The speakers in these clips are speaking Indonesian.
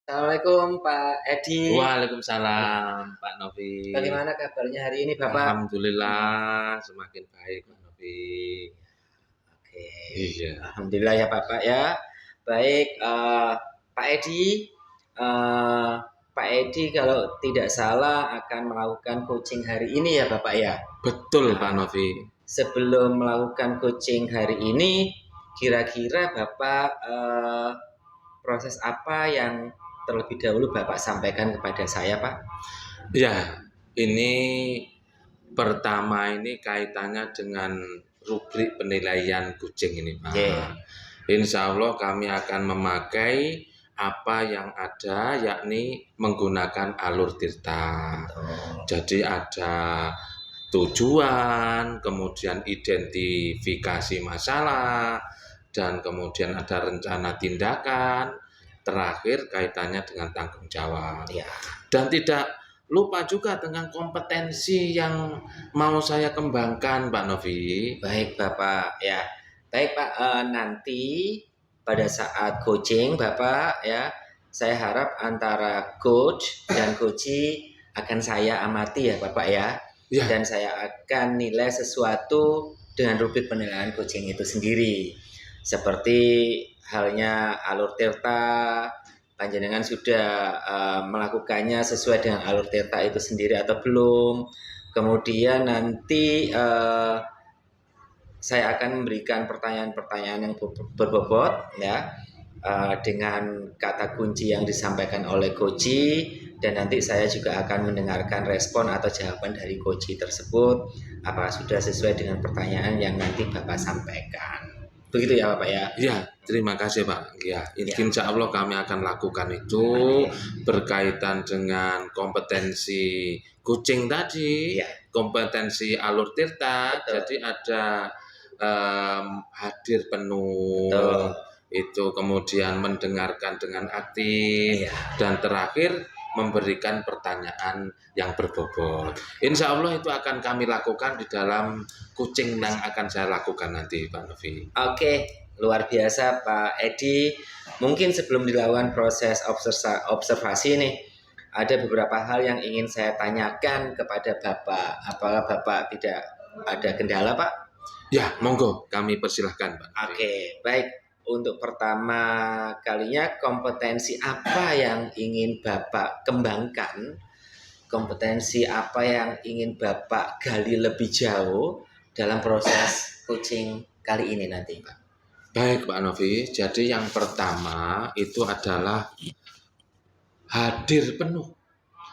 Assalamualaikum Pak Edi. Waalaikumsalam Pak Novi. Bagaimana kabarnya hari ini Bapak? Alhamdulillah semakin baik Pak Novi. Oke. Iya. Alhamdulillah ya Bapak ya. Baik, Pak Edi. Pak Edi kalau tidak salah akan melakukan coaching hari ini ya Bapak ya. Betul Pak Novi. Sebelum melakukan coaching hari ini, kira-kira Bapak proses apa yang terlebih dahulu Bapak sampaikan kepada saya Pak? Ya, ini pertama ini kaitannya dengan rubrik penilaian kucing ini Pak. Yeah. Insya Allah kami akan memakai apa yang ada, yakni menggunakan alur tirta. Jadi ada tujuan, kemudian identifikasi masalah, dan kemudian ada rencana tindakan, terakhir kaitannya dengan tanggung jawab. Ya. Dan tidak lupa juga dengan kompetensi yang mau saya kembangkan Pak Novi. Baik Bapak ya. Baik Pak, nanti pada saat coaching Bapak ya, saya harap antara coach dan coachee akan saya amati ya Bapak ya. Ya. Dan saya akan nilai sesuatu dengan rubrik penilaian coaching itu sendiri. Seperti halnya alur tirta, panjenengan sudah melakukannya sesuai dengan alur tirta itu sendiri atau belum. Kemudian nanti saya akan memberikan pertanyaan-pertanyaan yang berbobot ya, dengan kata kunci yang disampaikan oleh coachee, dan nanti saya juga akan mendengarkan respon atau jawaban dari coachee tersebut apakah sudah sesuai dengan pertanyaan yang nanti Bapak sampaikan. Begitu ya Bapak ya? Ya, terima kasih Pak. Ya, insya Allah kami akan lakukan itu berkaitan dengan kompetensi kucing tadi, kompetensi alur tirta. Betul. Jadi ada hadir penuh. Betul. Itu kemudian mendengarkan dengan aktif, dan terakhir memberikan pertanyaan yang berbobot. Insya Allah itu akan kami lakukan di dalam coaching yang akan saya lakukan nanti Pak Novi. Oke, luar biasa Pak Edi. Mungkin sebelum dilakukan proses observasi nih, ada beberapa hal yang ingin saya tanyakan kepada Bapak. Apakah Bapak tidak ada kendala Pak? Ya, monggo kami persilahkan Pak. Oke, baik. Untuk pertama kalinya, kompetensi apa yang ingin Bapak kembangkan? Kompetensi apa yang ingin Bapak gali lebih jauh dalam proses coaching kali ini nanti Pak? Baik Pak Novi, jadi yang pertama itu adalah hadir penuh.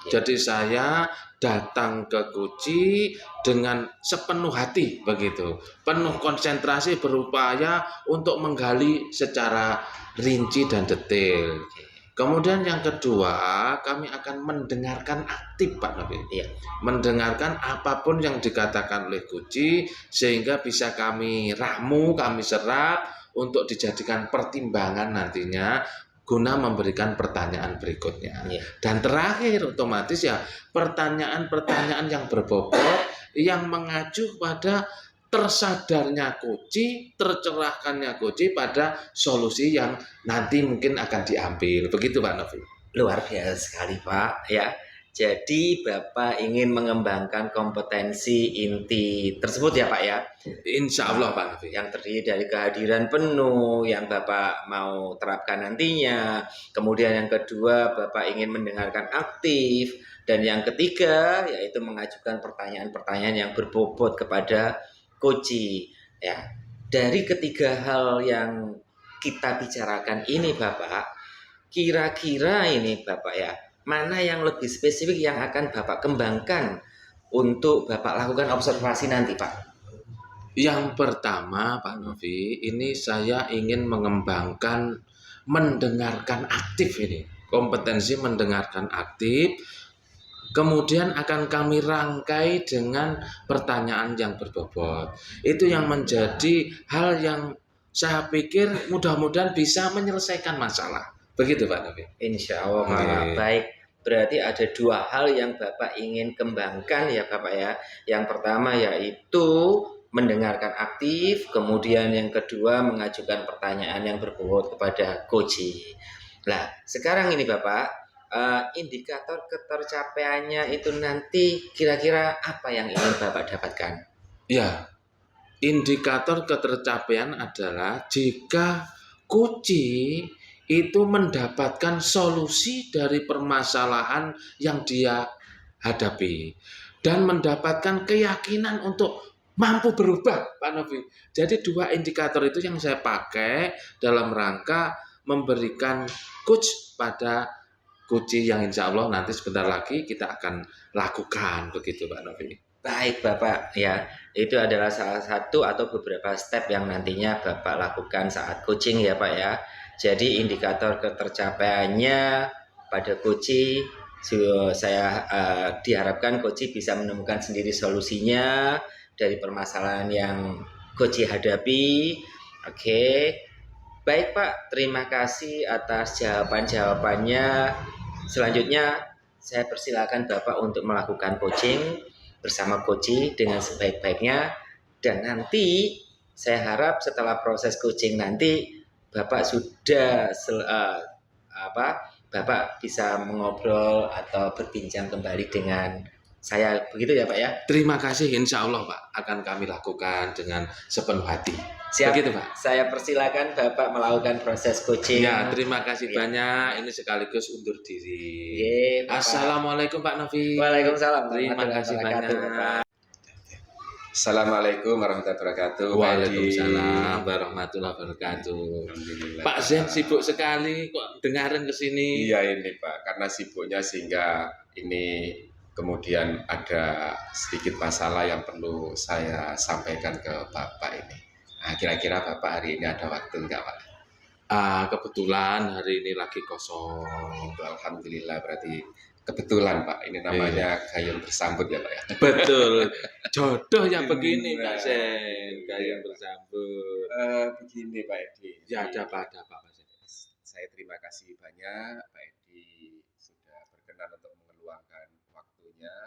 Jadi saya datang ke coachee dengan sepenuh hati begitu, penuh konsentrasi, berupaya untuk menggali secara rinci dan detail. Kemudian yang kedua, kami akan mendengarkan aktif Pak Novi. Iya. Mendengarkan apapun yang dikatakan oleh coachee sehingga bisa kami ramu, kami serap untuk dijadikan pertimbangan nantinya guna memberikan pertanyaan berikutnya. Dan terakhir otomatis ya pertanyaan-pertanyaan yang berbobot yang mengacu pada tersadarnya coachee, tercerahkannya coachee pada solusi yang nanti mungkin akan diambil. Begitu Pak Novi. Luar biasa sekali Pak ya. Jadi Bapak ingin mengembangkan kompetensi inti tersebut ya Pak ya? Insya Allah Pak Novi. Yang terdiri dari kehadiran penuh yang Bapak mau terapkan nantinya. Kemudian yang kedua, Bapak ingin mendengarkan aktif. Dan yang ketiga, yaitu mengajukan pertanyaan-pertanyaan yang berbobot kepada coachee. Ya, dari ketiga hal yang kita bicarakan ini Bapak, kira-kira ini Bapak ya, mana yang lebih spesifik yang akan Bapak kembangkan untuk Bapak lakukan observasi nanti Pak? Yang pertama Pak Novi, ini saya ingin mengembangkan mendengarkan aktif ini. Kompetensi mendengarkan aktif. Kemudian akan kami rangkai dengan pertanyaan yang berbobot. Itu yang menjadi hal yang saya pikir mudah-mudahan bisa menyelesaikan masalah. Begitu Pak Novi. Insya Allah baik. Berarti ada dua hal yang Bapak ingin kembangkan ya Bapak ya. Yang pertama yaitu mendengarkan aktif, kemudian yang kedua mengajukan pertanyaan yang berbobot kepada coachee. Nah, sekarang ini Bapak, indikator ketercapaiannya itu nanti kira-kira apa yang ingin Bapak dapatkan? Ya, indikator ketercapaian adalah jika Kuci itu mendapatkan solusi dari permasalahan yang dia hadapi dan mendapatkan keyakinan untuk mampu berubah, Pak Novi. Jadi dua indikator itu yang saya pakai dalam rangka memberikan coach pada Kuci yang insya Allah nanti sebentar lagi kita akan lakukan begitu Pak Novi. Baik Bapak, ya itu adalah salah satu atau beberapa step yang nantinya Bapak lakukan saat coaching ya Pak ya. Jadi indikator ketercapaiannya pada coaching, saya diharapkan coaching bisa menemukan sendiri solusinya dari permasalahan yang coaching hadapi. Oke, baik Pak, terima kasih atas jawaban-jawabannya. Selanjutnya saya persilakan Bapak untuk melakukan coaching bersama coaching dengan sebaik-baiknya, dan nanti saya harap setelah proses coaching nanti Bapak sudah Bapak bisa mengobrol atau berbincang kembali dengan saya, begitu ya Pak ya. Terima kasih, insya Allah Pak akan kami lakukan dengan sepenuh hati. Siap, begitu Pak. Saya persilakan Bapak melakukan proses coaching. Ya, terima kasih Ya. banyak. Ini sekaligus undur diri. Ye, Assalamualaikum Pak Novi. Waalaikumsalam. Terima kasih banyak. Bapak. Assalamualaikum warahmatullahi wabarakatuh. Waalaikumsalam warahmatullahi wabarakatuh. Alhamdulillah. Pak Zen sibuk sekali kok dengarin ke sini. Iya ini Pak, karena sibuknya sehingga ini kemudian ada sedikit masalah yang perlu saya sampaikan ke Bapak ini. Nah, kira-kira Bapak hari ini ada waktu enggak Pak? Kebetulan hari ini lagi kosong. Alhamdulillah, berarti kebetulan Pak. Ini namanya gayung bersambut ya Pak ya. Betul. Jodoh yang begini Pak Zen, gayung bersambut. Begini Pak Edi. Ya ada apa Pak Zen? Saya terima kasih banyak Pak Edi sudah berkenan untuk mengeluangkan waktunya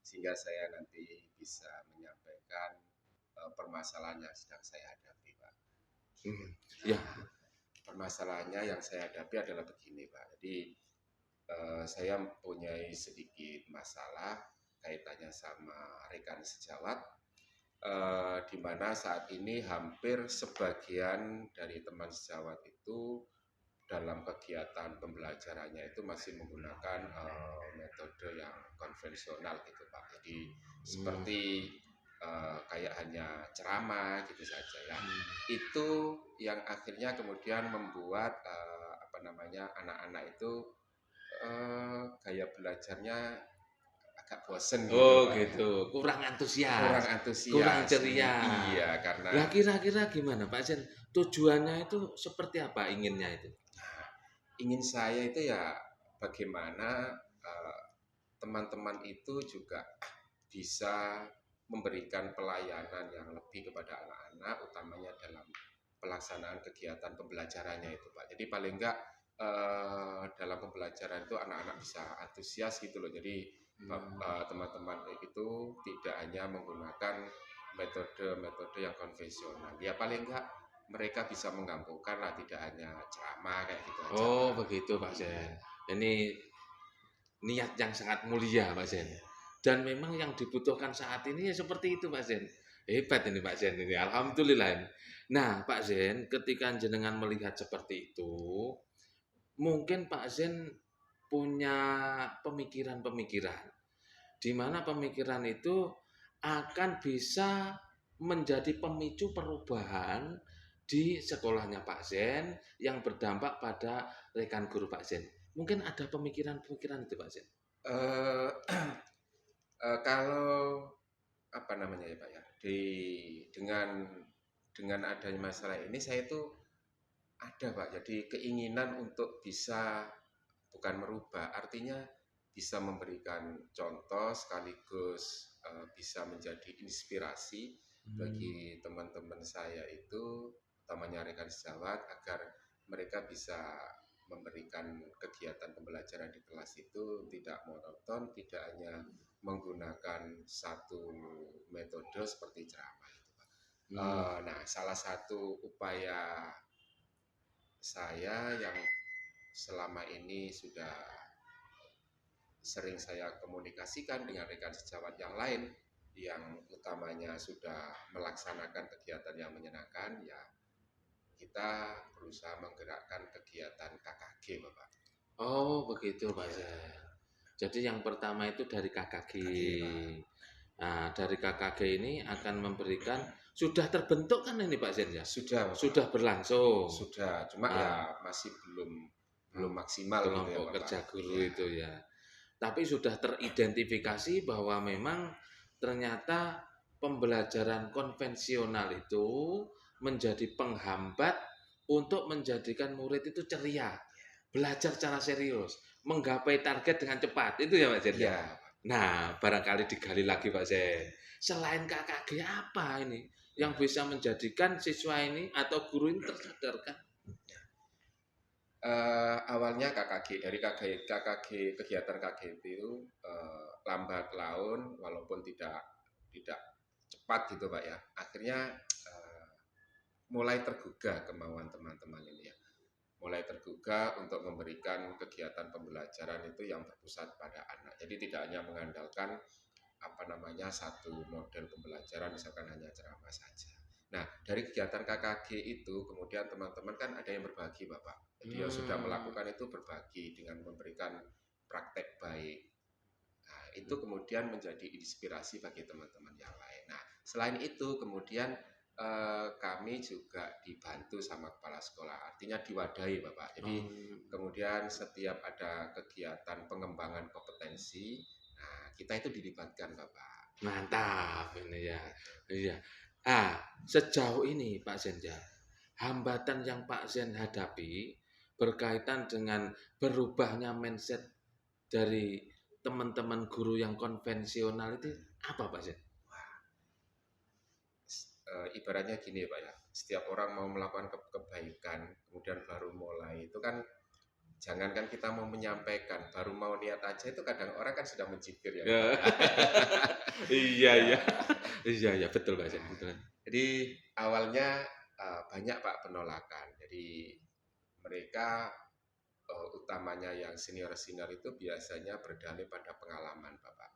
sehingga saya nanti bisa menyampaikan permasalahan yang sedang saya hadapi Pak. Ya. Permasalahannya yang saya hadapi adalah begini Pak. Jadi saya mempunyai sedikit masalah kaitannya sama rekan sejawat, di mana saat ini hampir sebagian dari teman sejawat itu dalam kegiatan pembelajarannya itu masih menggunakan metode yang konvensional gitu Pak. Jadi seperti kayak hanya ceramah gitu saja ya. Itu yang akhirnya kemudian membuat anak-anak itu gaya belajarnya agak bosen gitu. Oh Pak. gitu, kurang antusias, Kurang kurang ceria. Iya, karena kira-kira gimana Pak Zen? Tujuannya itu seperti apa inginnya itu? ingin saya itu ya bagaimana teman-teman itu juga bisa memberikan pelayanan yang lebih kepada anak-anak, utamanya dalam pelaksanaan kegiatan pembelajarannya itu Pak. Jadi paling enggak dalam pembelajaran itu anak-anak bisa antusias gitu loh. Jadi teman-teman itu tidak hanya menggunakan metode-metode yang konvensional. Ya paling enggak mereka bisa menggabungkan lah, tidak hanya ceramah kayak gitu aja. Oh begitu Pak Zen. Ini niat yang sangat mulia Pak Zen. Dan memang yang dibutuhkan saat ini ya seperti itu Pak Zen. Hebat ini Pak Zen ini. Alhamdulillah. Nah Pak Zen, ketika jenengan melihat seperti itu, mungkin Pak Zen punya pemikiran-pemikiran di mana pemikiran itu akan bisa menjadi pemicu perubahan di sekolahnya Pak Zen yang berdampak pada rekan guru Pak Zen. Mungkin ada pemikiran-pemikiran itu Pak Zen. Kalau apa namanya ya Pak ya, dengan adanya masalah ini saya itu ada Pak, jadi keinginan untuk bisa bukan merubah, artinya bisa memberikan contoh sekaligus bisa menjadi inspirasi bagi teman-teman saya itu, utamanya rekan sejawat, agar mereka bisa memberikan kegiatan pembelajaran di kelas itu tidak monoton, tidak hanya menggunakan satu metode seperti ceramah itu Pak. Nah, salah satu upaya saya yang selama ini sudah sering saya komunikasikan dengan rekan sejawat yang lain yang utamanya sudah melaksanakan kegiatan yang menyenangkan, ya kita berusaha menggerakkan kegiatan KKG, Bapak. Oh, begitu Pak Iya, Zen. Jadi yang pertama itu dari KKG. KKG, Pak. Nah, dari KKG ini akan memberikan sudah terbentuk kan ini Pak Zen ya? Sudah, Bapak. Sudah berlangsung. Sudah, cuma Ah, ya masih belum maksimal gitu ya, kelompok Bapak. kerja guru Iya. itu ya. Tapi sudah teridentifikasi bahwa memang ternyata pembelajaran konvensional itu menjadi penghambat untuk menjadikan murid itu ceria, belajar secara serius, menggapai target dengan cepat. Itu ya Pak Zen ya? Iya. Nah, barangkali digali lagi Pak Zen. Selain KKG apa ini yang bisa menjadikan siswa ini atau guru ini tersadarkan? Awalnya KKG kegiatan KKG itu lambat laun walaupun tidak cepat gitu Pak ya. Akhirnya mulai tergugah kemauan teman-teman ini ya. Mulai tergugah untuk memberikan kegiatan pembelajaran itu yang berpusat pada anak. Jadi tidak hanya mengandalkan satu model pembelajaran misalkan hanya ceramah saja. Nah, dari kegiatan KKG itu kemudian teman-teman kan ada yang berbagi Bapak. Jadi yang sudah melakukan itu berbagi dengan memberikan praktek baik. Nah, itu kemudian menjadi inspirasi bagi teman-teman yang lain. Nah, selain itu kemudian kami juga dibantu sama kepala sekolah, artinya diwadahi Bapak. Jadi kemudian setiap ada kegiatan pengembangan kompetensi, nah kita itu dilibatkan Bapak. Mantap ini ya. Iya. Sejauh ini Pak Zenja, hambatan yang Pak Zen hadapi berkaitan dengan berubahnya mindset dari teman-teman guru yang konvensional itu apa Pak Zen? Ibaratnya gini Pak ya, setiap orang mau melakukan kebaikan, kemudian baru mulai, itu kan jangankan kita mau menyampaikan, baru mau niat aja itu kadang orang kan sudah mencibir ya. Ya. Iya, iya. Iya, iya, betul Pak Zen. Betul. Jadi awalnya banyak Pak penolakan. Jadi mereka utamanya yang senior-senior itu biasanya berdalih pada pengalaman Bapak.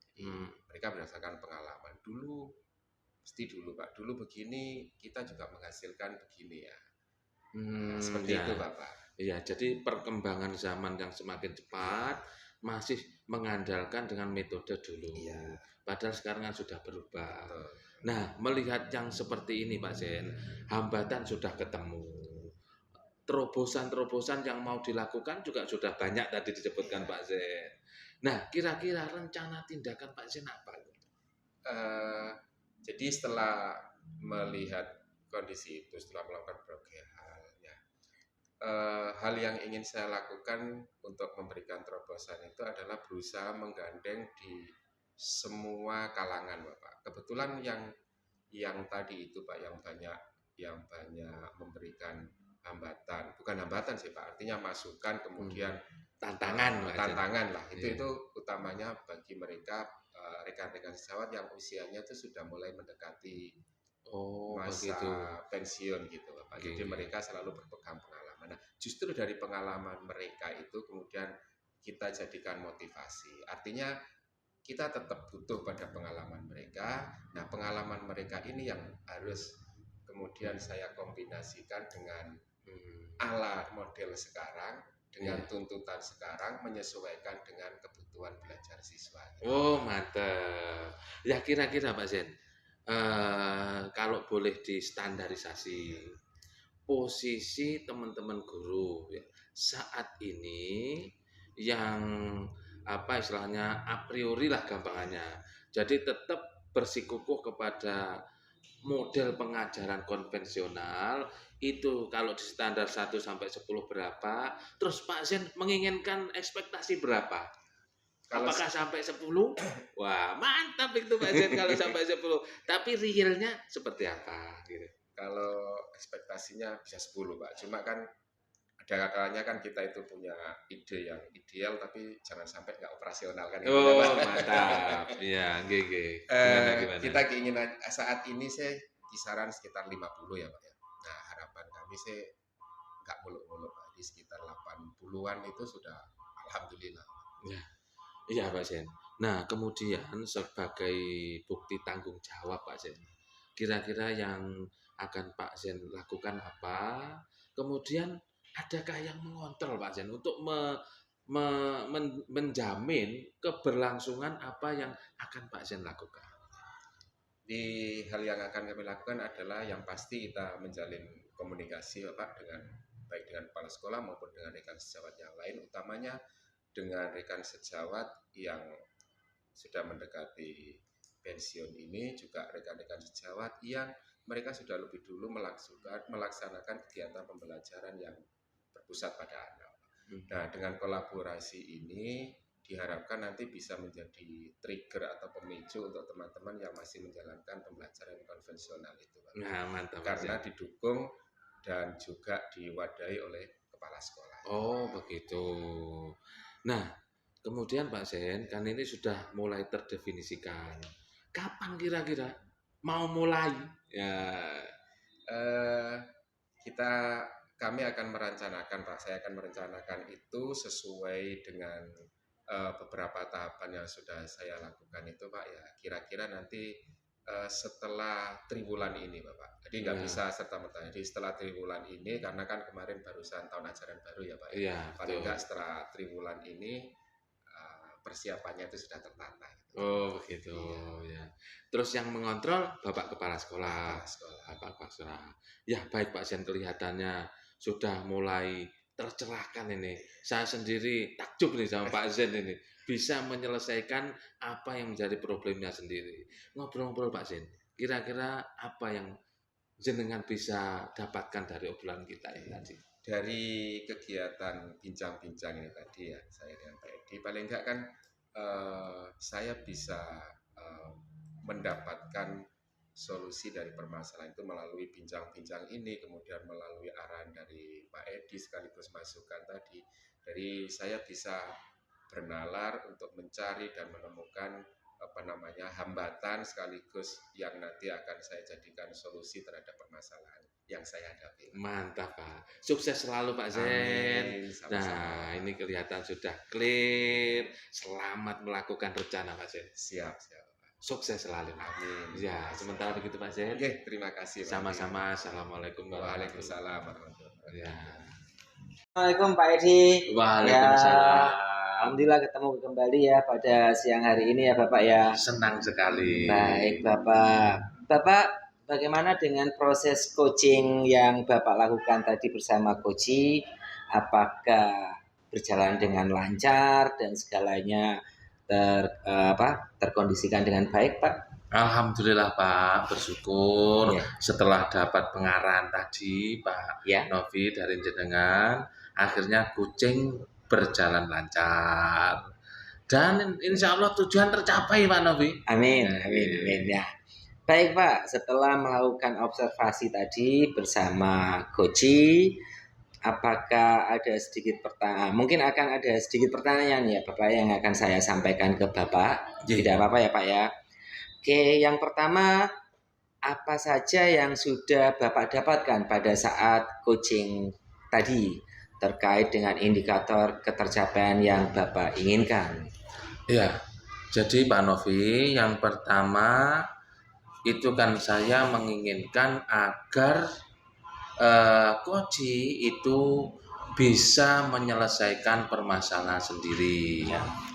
Jadi mereka berdasarkan pengalaman dulu. Mesti dulu Pak, dulu begini kita juga menghasilkan begini ya. Seperti ya. itu Bapak. Iya, jadi perkembangan zaman yang semakin cepat masih mengandalkan dengan metode dulu. Iya. Padahal sekarang kan sudah berubah. Betul. Nah, melihat yang seperti ini Pak Zen, hambatan sudah ketemu. Terobosan-terobosan yang mau dilakukan juga sudah banyak tadi disebutkan Pak Zen. Nah, kira-kira rencana tindakan Pak Zen apa? Jadi setelah melihat kondisi itu, setelah melakukan berbagai hal, ya, hal yang ingin saya lakukan untuk memberikan terobosan itu adalah berusaha menggandeng di semua kalangan, Bapak. Kebetulan yang tadi itu, Pak, yang banyak memberikan hambatan, bukan hambatan sih, Pak. Artinya masukan, kemudian tantangan lah. Itu utamanya bagi mereka rekan-rekan sejawat yang usianya itu sudah mulai mendekati masa pensiun gitu Bapak. Jadi mereka selalu berpegang pengalaman. Nah, justru dari pengalaman mereka itu kemudian kita jadikan motivasi. Artinya kita tetap butuh pada pengalaman mereka. Nah, pengalaman mereka ini yang harus kemudian saya kombinasikan dengan ala model sekarang, dengan tuntutan sekarang, menyesuaikan dengan kebutuhan belajar siswa. Oh, mantap. Ya kira-kira Pak Zen, kalau boleh distandarisasi, posisi teman-teman guru ya, saat ini yang apa istilahnya a priori lah gampangannya. Jadi tetap bersikukuh kepada model pengajaran konvensional itu kalau di standar 1 sampai 10 berapa? Terus Pak Zen menginginkan ekspektasi berapa? Apakah sampai 10? Wah, mantap itu Pak Zen kalau sampai 10. Tapi realnya seperti apa gitu. Kalau ekspektasinya bisa 10, Pak. Cuma kan ada kalanya kan kita itu punya ide yang ideal tapi jangan sampai nggak operasional kan. Oh, mantap. Iya, gege. Gimana? Kita keinginan saat ini saya kisaran sekitar 50 ya Pak ya. Nah, harapan kami sih nggak muluk-muluk Pak. di sekitar 80-an itu sudah alhamdulillah. Ya, iya Pak Sen. Nah, kemudian sebagai bukti tanggung jawab Pak Sen, kira-kira yang akan Pak Sen lakukan apa? Kemudian adakah yang mengontrol Pak Sen untuk menjamin keberlangsungan apa yang akan Pak Sen lakukan? Di hal yang akan kami lakukan adalah yang pasti kita menjalin komunikasi Bapak baik dengan kepala sekolah maupun dengan rekan sejawat yang lain, utamanya dengan rekan sejawat yang sudah mendekati pensiun ini, juga rekan-rekan sejawat yang mereka sudah lebih dulu melaksanakan kegiatan pembelajaran yang berpusat pada anak. Nah, dengan kolaborasi ini diharapkan nanti bisa menjadi trigger atau pemicu untuk teman-teman yang masih menjalankan pembelajaran konvensional itu, Pak. Nah, mantap Pak Karena Sen. didukung dan juga diwadahi oleh kepala sekolah. Oh, begitu. Nah, kemudian Pak Sen, kan ini sudah mulai terdefinisikan. Kapan kira-kira mau mulai? Ya, Eh, kami akan merencanakan, Pak. Saya akan merencanakan itu sesuai dengan beberapa tahapan yang sudah saya lakukan itu, Pak. Ya, kira-kira nanti setelah triwulan ini, Bapak. Jadi nggak Ya. bisa serta-merta. Jadi setelah triwulan ini, karena kan kemarin barusan tahun ajaran baru ya, Pak. Iya, Paling betul. nggak setelah triwulan ini persiapannya itu sudah tertata. Gitu. Oh, begitu. Iya. Ya. Terus yang mengontrol Bapak Kepala Sekolah. Kepala sekolah. Bapak Kepala Sekolah. Ya, baik Pak Sen, kelihatannya sudah mulai tercerahkan ini. Saya sendiri takjub nih sama Pak Zen ini. Bisa menyelesaikan apa yang menjadi problemnya sendiri. Ngobrol-ngobrol Pak Zen, kira-kira apa yang jenengan bisa dapatkan dari obrolan kita ini tadi? Dari kegiatan bincang-bincang ini tadi ya, saya dengan Pak Edi, paling enggak kan saya bisa mendapatkan solusi dari permasalahan itu melalui bincang-bincang ini, kemudian melalui arahan dari Pak Edi sekaligus masukan tadi. Dari saya bisa bernalar untuk mencari dan menemukan hambatan sekaligus yang nanti akan saya jadikan solusi terhadap permasalahan yang saya hadapi. Mantap Pak, sukses selalu Pak Zen. Amin, sama-sama. Nah, ini kelihatan sudah clear. Selamat melakukan rencana Pak Zen. Siap. Sukses selalu. Amin. Ya, sementara begitu Pak Zen. Oke, terima kasih. Pak. Sama-sama. Assalamualaikum warahmatullahi Waalaikumsalam warahmatullahi wabarakatuh. Ya. Assalamualaikum Pak Edi. Waalaikumsalam. Alhamdulillah ketemu kembali ya pada siang hari ini ya Bapak ya. Senang sekali. Baik Bapak. Bapak, bagaimana dengan proses coaching yang Bapak lakukan tadi bersama Koji? Apakah berjalan dengan lancar dan segalanya terkondisikan dengan baik Pak? Alhamdulillah Pak, bersyukur Ya. setelah dapat pengarahan tadi Pak Ya. Novi dari jenengan, akhirnya coaching berjalan lancar. Dan insya Allah tujuan tercapai Pak Novi. Amin ya. Baik Pak, setelah melakukan observasi tadi bersama Koji, apakah ada sedikit pertanyaan? Mungkin akan ada sedikit pertanyaan ya Bapak yang akan saya sampaikan ke Bapak. Ya. Tidak apa-apa ya Pak ya. Oke, yang pertama, apa saja yang sudah Bapak dapatkan pada saat coaching tadi terkait dengan indikator ketercapaian yang Bapak inginkan? Ya, jadi Pak Novi, yang pertama itu kan saya menginginkan agar Koji itu bisa menyelesaikan permasalahan sendiri,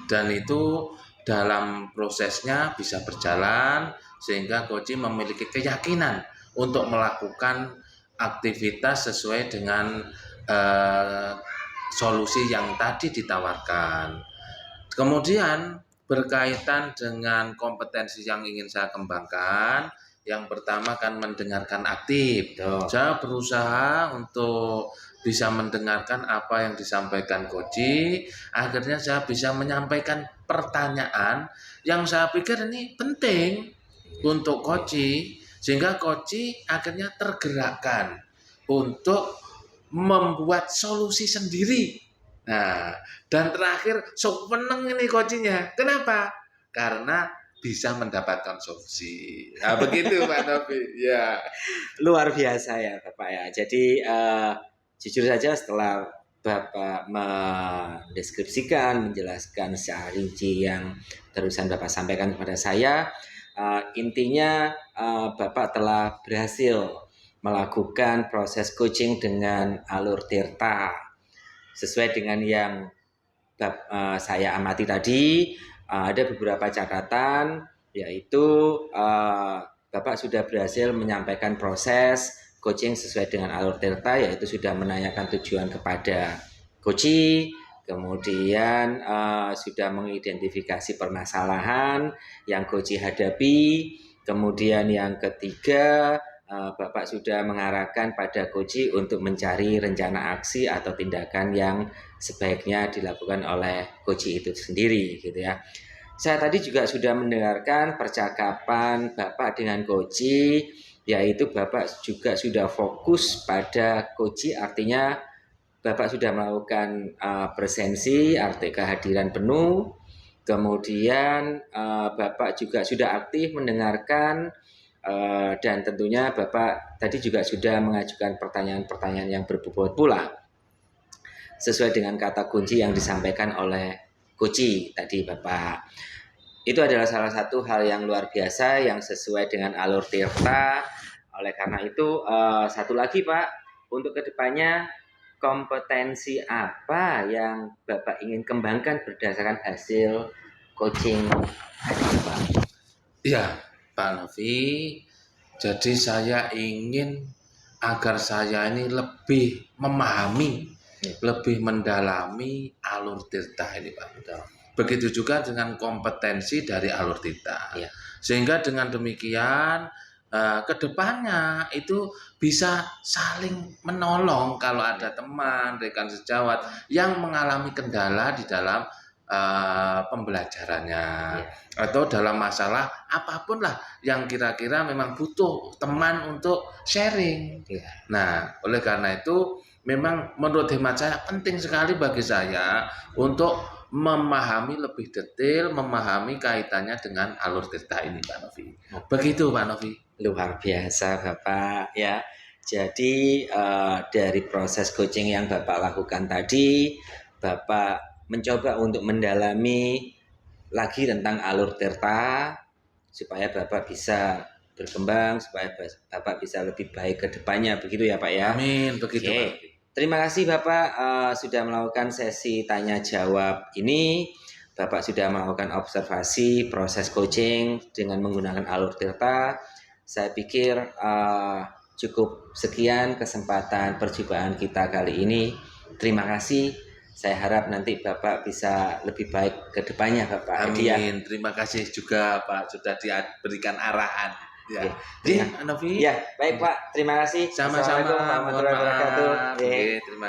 dan itu dalam prosesnya bisa berjalan sehingga Koji memiliki keyakinan untuk melakukan aktivitas sesuai dengan solusi yang tadi ditawarkan. Kemudian berkaitan dengan kompetensi yang ingin saya kembangkan, yang pertama kan mendengarkan aktif. Saya berusaha untuk bisa mendengarkan apa yang disampaikan Koji, akhirnya saya bisa menyampaikan pertanyaan yang saya pikir ini penting untuk Koji, sehingga Koji akhirnya tergerakkan untuk membuat solusi sendiri. Nah, dan terakhir seneng ini Kojinya. Kenapa? Karena bisa mendapatkan solusi. Nah, begitu Pak Novi. Ya. Luar biasa ya Bapak ya. Jadi jujur saja setelah Bapak mendeskripsikan, menjelaskan secara rinci yang terusan Bapak sampaikan kepada saya. Intinya Bapak telah berhasil melakukan proses coaching dengan alur Tirta sesuai dengan yang saya amati tadi. Ada beberapa catatan, yaitu Bapak sudah berhasil menyampaikan proses coaching sesuai dengan alur Tirta, yaitu sudah menanyakan tujuan kepada coach, kemudian sudah mengidentifikasi permasalahan yang coach hadapi, kemudian yang ketiga Bapak sudah mengarahkan pada coach untuk mencari rencana aksi atau tindakan yang sebaiknya dilakukan oleh coach itu sendiri, gitu ya. Saya tadi juga sudah mendengarkan percakapan Bapak dengan coach, yaitu Bapak juga sudah fokus pada coach, artinya Bapak sudah melakukan presensi, arti kehadiran penuh. Kemudian Bapak juga sudah aktif mendengarkan, dan tentunya Bapak tadi juga sudah mengajukan pertanyaan-pertanyaan yang berbobot pula sesuai dengan kata kunci yang disampaikan oleh coach tadi Bapak. Itu adalah salah satu hal yang luar biasa yang sesuai dengan alur Tirta. Oleh karena itu, satu lagi Pak, untuk kedepannya kompetensi apa yang Bapak ingin kembangkan berdasarkan hasil coaching tadi Pak? Ya, Pak Novi. Jadi saya ingin agar saya ini lebih memahami, lebih mendalami alur Tirta ini Pak. Begitu juga dengan kompetensi dari alur Tirta. Ya. Sehingga dengan demikian kedepannya itu bisa saling menolong kalau ada teman, rekan sejawat yang mengalami kendala di dalam pembelajarannya, atau dalam masalah apapun lah yang kira-kira memang butuh teman untuk sharing. Nah, oleh karena itu memang menurut hemat saya penting sekali bagi saya untuk memahami lebih detail, memahami kaitannya dengan alur Tirta ini Pak Novi. Begitu Pak Novi. Luar biasa Bapak ya. Jadi dari proses coaching yang Bapak lakukan tadi, Bapak mencoba untuk mendalami lagi tentang alur Tirta supaya Bapak bisa berkembang, supaya Bapak bisa lebih baik ke depannya, begitu ya Pak ya. Amin, begitu Pak. Terima kasih Bapak sudah melakukan sesi tanya jawab ini. Bapak sudah melakukan observasi proses coaching dengan menggunakan alur Tirta. Saya pikir cukup sekian kesempatan perjumpaan kita kali ini. Terima kasih. Saya harap nanti Bapak bisa lebih baik ke depannya Bapak. Amin. Terima kasih juga Pak sudah diberikan arahan. Ya. Novi. Ya, baik Pak. Terima kasih. Sama-sama. Assalamualaikum warahmatullahi wabarakatuh. Terima